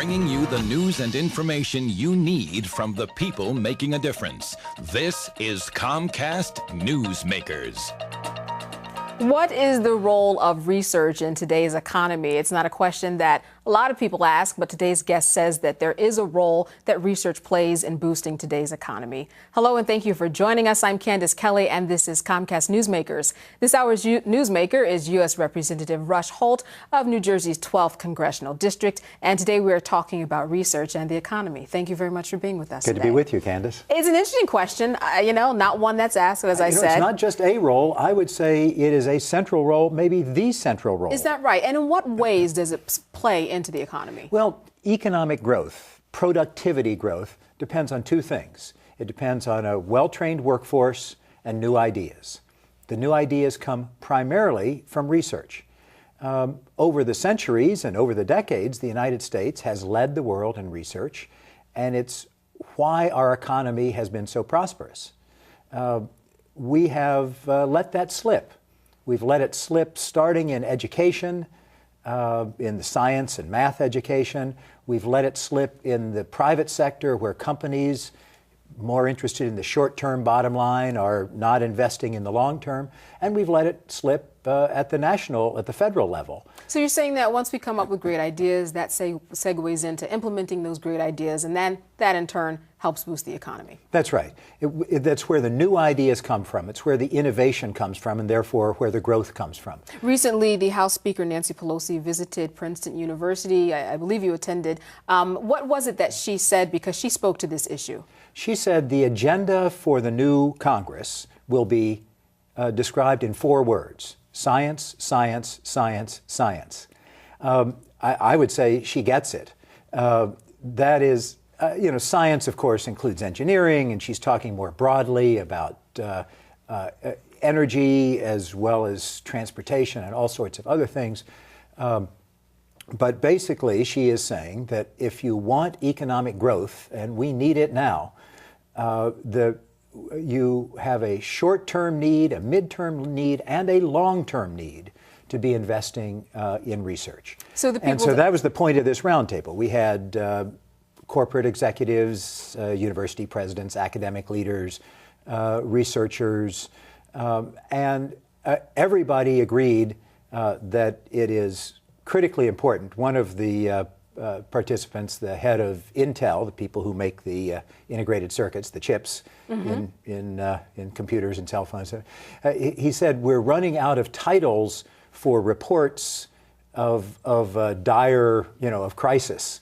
bringing you the news and information you need from the people making a difference. This is Comcast Newsmakers. What is the role of research in today's economy? It's not a question that a lot of people ask, but today's guest says that there is a role that research plays in boosting today's economy. Hello and thank you for joining us. I'm Candace Kelly and this is Comcast Newsmakers. This hour's newsmaker is U.S. Representative Rush Holt of New Jersey's 12th Congressional District. And today we are talking about research and the economy. Thank you very much for being with us Good today. to be with you, Candace. It's an interesting question, not one that's asked, as I said. It's not just a role. I would say it is a central role, maybe the central role. Is that right? And in what ways does it play into the economy? Well, economic growth, productivity growth, depends on two things. It depends on a well-trained workforce and new ideas. The new ideas come primarily from research. Over the centuries and over the decades, the United States has led the world in research, and it's why our economy has been so prosperous. We have let that slip. We've let it slip starting in education, in the science and math education. We've let it slip in the private sector where companies more interested in the short-term bottom line are not investing in the long term. And we've let it slip at the federal level. So you're saying that once we come up with great ideas, that segues into implementing those great ideas, and then that in turn helps boost the economy. That's right. That's where the new ideas come from. It's where the innovation comes from, and therefore where the growth comes from. Recently, the House Speaker Nancy Pelosi visited Princeton University. I believe you attended. What was it that she said, because she spoke to this issue? She said the agenda for the new Congress will be described in 4 words: science, science, science, science. I would say she gets it. That is, science, of course, includes engineering, and she's talking more broadly about energy as well as transportation and all sorts of other things. But basically, she is saying that if you want economic growth, and we need it now, you have a short-term need, a mid-term need, and a long-term need to be investing in research. So that was the point of this roundtable. We had corporate executives, university presidents, academic leaders, researchers, and everybody agreed that it is critically important. One of the participants, the head of Intel, the people who make the integrated circuits, the chips in computers and cell phones, he said, we're running out of titles for reports of dire, of crisis.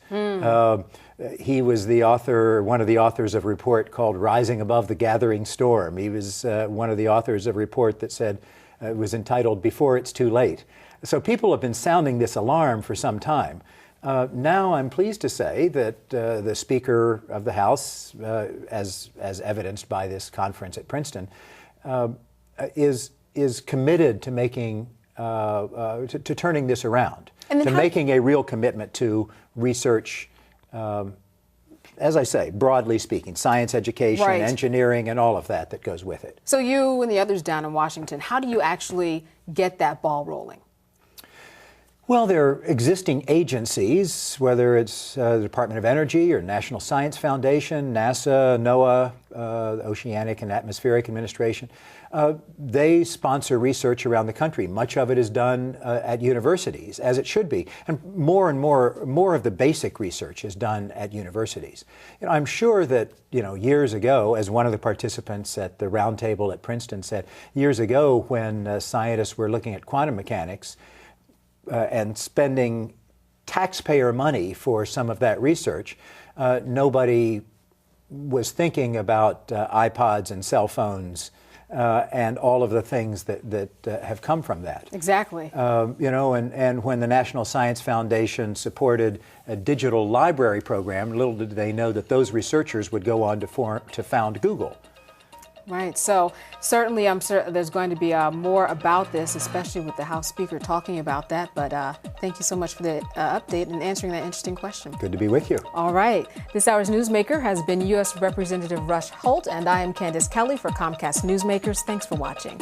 He was the author, one of the authors of a report called Rising Above the Gathering Storm. He was one of the authors of a report that said, it was entitled Before It's Too Late. So people have been sounding this alarm for some time. Now I'm pleased to say that the Speaker of the House, as evidenced by this conference at Princeton, is committed to making to turning this around, to making a real commitment to research. As I say, broadly speaking, science education, right, engineering, and all of that goes with it. So you and the others down in Washington, how do you actually get that ball rolling? Well, there are existing agencies, whether it's the Department of Energy or National Science Foundation, NASA, NOAA, the Oceanic and Atmospheric Administration. They sponsor research around the country. Much of it is done at universities, as it should be. And more of the basic research is done at universities. I'm sure that, years ago, as one of the participants at the roundtable at Princeton said, years ago when scientists were looking at quantum mechanics, and spending taxpayer money for some of that research, nobody was thinking about iPods and cell phones and all of the things that have come from that. Exactly. And when the National Science Foundation supported a digital library program, little did they know that those researchers would go on to found Google. Right. So certainly I'm certain there's going to be more about this, especially with the House Speaker talking about that. But thank you so much for the update and answering that interesting question. Good to be with you. All right. This hour's newsmaker has been U.S. Representative Rush Holt, and I am Candace Kelly for Comcast Newsmakers. Thanks for watching.